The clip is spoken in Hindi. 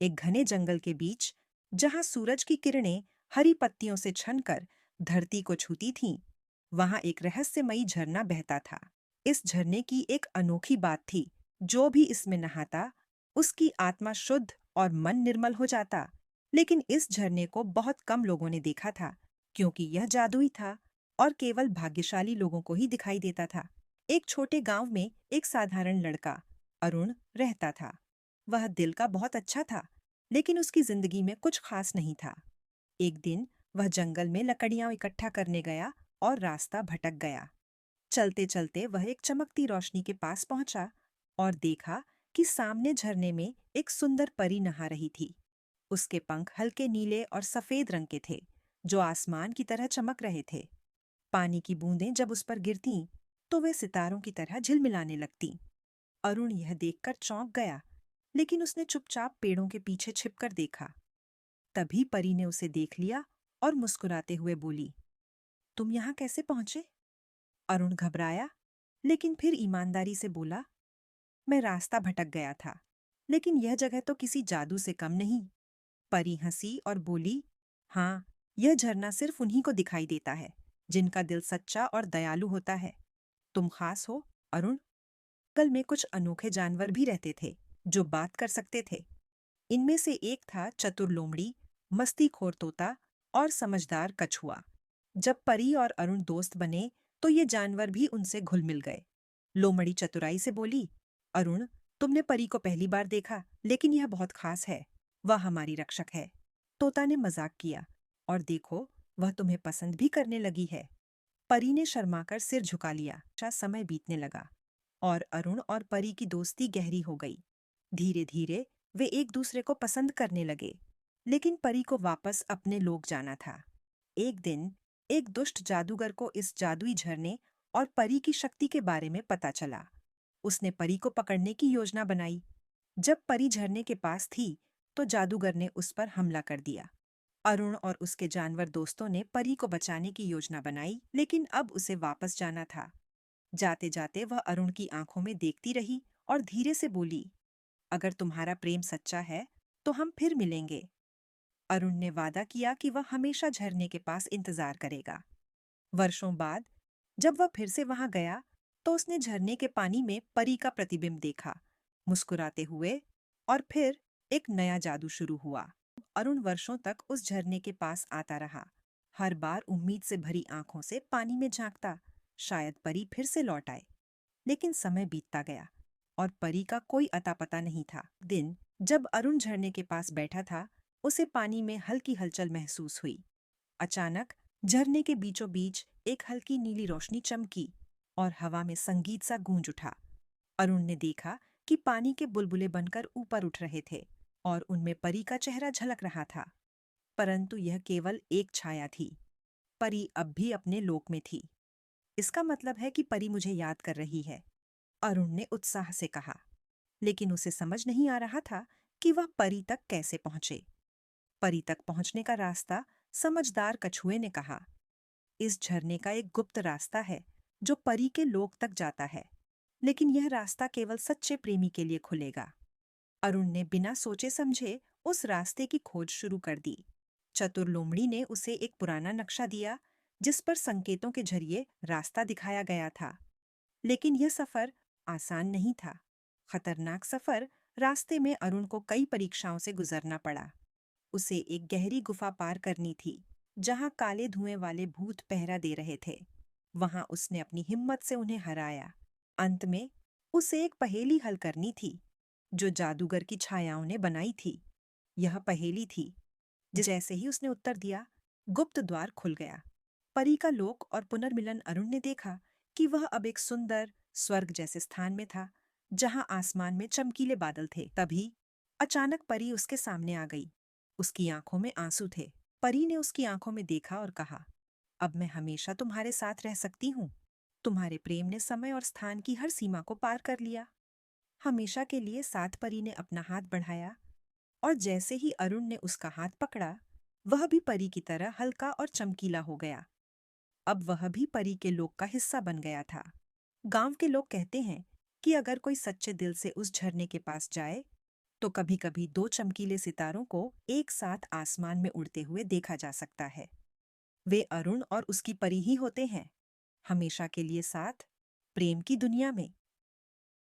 एक घने जंगल के बीच, जहां सूरज की किरणें हरी पत्तियों से छनकर धरती को छूती थीं, वहां एक रहस्यमयी झरना बहता था। इस झरने की एक अनोखी बात थी, जो भी इसमें नहाता, उसकी आत्मा शुद्ध और मन निर्मल हो जाता। लेकिन इस झरने को बहुत कम लोगों ने देखा था, क्योंकि यह जादुई था और केवल भाग्यशाली लोगों को ही दिखाई देता था। एक छोटे गांव में एक साधारण लड़का, अरुण, रहता था। वह दिल का बहुत अच्छा था, लेकिन उसकी जिंदगी में कुछ खास नहीं था। एक दिन वह जंगल में लकड़ियां इकट्ठा करने गया और रास्ता भटक गया। चलते चलते वह एक चमकती रोशनी के पास पहुंचा और देखा कि सामने झरने में एक सुंदर परी नहा रही थी। उसके पंख हल्के नीले और सफेद रंग के थे, जो आसमान की तरह चमक रहे थे। पानी की बूंदें जब उस पर गिरतीं, तो वे सितारों की तरह झिलमिलाने लगतीं। अरुण यह देखकर चौंक गया, लेकिन उसने चुपचाप पेड़ों के पीछे छिपकर देखा। तभी परी ने उसे देख लिया और मुस्कुराते हुए बोली, तुम यहाँ कैसे पहुंचे? अरुण घबराया, लेकिन फिर ईमानदारी से बोला, मैं रास्ता भटक गया था, लेकिन यह जगह तो किसी जादू से कम नहीं। परी हंसी और बोली, हाँ, यह झरना सिर्फ उन्हीं को दिखाई देता है, जिनका दिल सच्चा और दयालु होता है। तुम खास हो, अरुण। जंगल में कुछ अनोखे जानवर भी रहते थे, जो बात कर सकते थे। इनमें से एक था चतुर लोमड़ी, मस्तीखोर तोता और समझदार कछुआ। जब परी और अरुण दोस्त बने, तो ये जानवर भी उनसे घुल मिल गए। लोमड़ी चतुराई से बोली, अरुण, तुमने परी को पहली बार देखा, लेकिन यह बहुत खास है। वह हमारी रक्षक है। तोता ने मजाक किया, और देखो, वह तुम्हें पसंद भी करने लगी है। परी ने शर्माकर सिर झुका लिया। समय बीतने लगा और अरुण और परी की दोस्ती गहरी हो गई। धीरे धीरे वे एक दूसरे को पसंद करने लगे, लेकिन परी को वापस अपने लोग जाना था। एक दिन एक दुष्ट जादूगर को इस जादुई झरने और परी की शक्ति के बारे में पता चला। उसने परी को पकड़ने की योजना बनाई। जब परी झरने के पास थी, तो जादूगर ने उस पर हमला कर दिया। अरुण और उसके जानवर दोस्तों ने परी को बचाने की योजना बनाई, लेकिन अब उसे वापस जाना था। जाते जाते वह अरुण की आंखों में देखती रही और धीरे से बोली, अगर तुम्हारा प्रेम सच्चा है, तो हम फिर मिलेंगे। अरुण ने वादा किया कि वह हमेशा झरने के पास इंतजार करेगा। वर्षों बाद जब वह फिर से वहां गया, तो उसने झरने के पानी में परी का प्रतिबिंब देखा, मुस्कुराते हुए। और फिर एक नया जादू शुरू हुआ। अरुण वर्षों तक उस झरने के पास आता रहा, हर बार उम्मीद से भरी आंखों से पानी में झांकता, शायद परी फिर से लौट आए। लेकिन समय बीतता गया और परी का कोई अता पता नहीं था। दिन जब अरुण झरने के पास बैठा था, उसे पानी में हल्की हलचल महसूस हुई। अचानक झरने के बीचों बीच एक हल्की नीली रोशनी चमकी और हवा में संगीत सा गूंज उठा। अरुण ने देखा कि पानी के बुलबुले बनकर ऊपर उठ रहे थे और उनमें परी का चेहरा झलक रहा था। परंतु यह केवल एक छाया थी। परी अब भी अपने लोक में थी। इसका मतलब है कि परी मुझे याद कर रही है, अरुण ने उत्साह से कहा। लेकिन उसे समझ नहीं आ रहा था कि वह परी तक कैसे पहुंचे। परी तक पहुंचने का रास्ता समझदार कछुए ने कहा, इस झरने का एक गुप्त रास्ता है, जो परी के लोक तक जाता है, लेकिन यह रास्ता केवल सच्चे प्रेमी के लिए खुलेगा। अरुण ने बिना सोचे समझे उस रास्ते की खोज शुरू कर दी। चतुर लोमड़ी ने उसे एक पुराना नक्शा दिया, जिस पर संकेतों के जरिए रास्ता दिखाया गया था। लेकिन यह सफर आसान नहीं था। खतरनाक सफर। रास्ते में अरुण को कई परीक्षाओं से गुजरना पड़ा। उसे एक गहरी गुफा पार करनी थी, जहां काले धुएं वाले भूत पहरा दे रहे थे। वहां उसने अपनी हिम्मत से उन्हें हराया। अंत में उसे एक पहेली हल करनी थी, जो जादूगर की छायाओं ने बनाई थी। यह पहेली थी, जैसे ही उसने उत्तर दिया, गुप्त द्वार खुल गया। परी का लोक और पुनर्मिलन। अरुण ने देखा कि वह अब एक सुंदर स्वर्ग जैसे स्थान में था, जहां आसमान में चमकीले बादल थे। तभी अचानक परी उसके सामने आ गई। उसकी आंखों में आंसू थे। परी ने उसकी आंखों में देखा और कहा, अब मैं हमेशा तुम्हारे साथ रह सकती हूँ। तुम्हारे प्रेम ने समय और स्थान की हर सीमा को पार कर लिया। हमेशा के लिए साथ। परी ने अपना हाथ बढ़ाया, और जैसे ही अरुण ने उसका हाथ पकड़ा, वह भी परी की तरह हल्का और चमकीला हो गया। अब वह भी परी के लोक का हिस्सा बन गया था। गांव के लोग कहते हैं कि अगर कोई सच्चे दिल से उस झरने के पास जाए, तो कभी-कभी दो चमकीले सितारों को एक साथ आसमान में उड़ते हुए देखा जा सकता है। वे अरुण और उसकी परी ही होते हैं, हमेशा के लिए साथ, प्रेम की दुनिया में।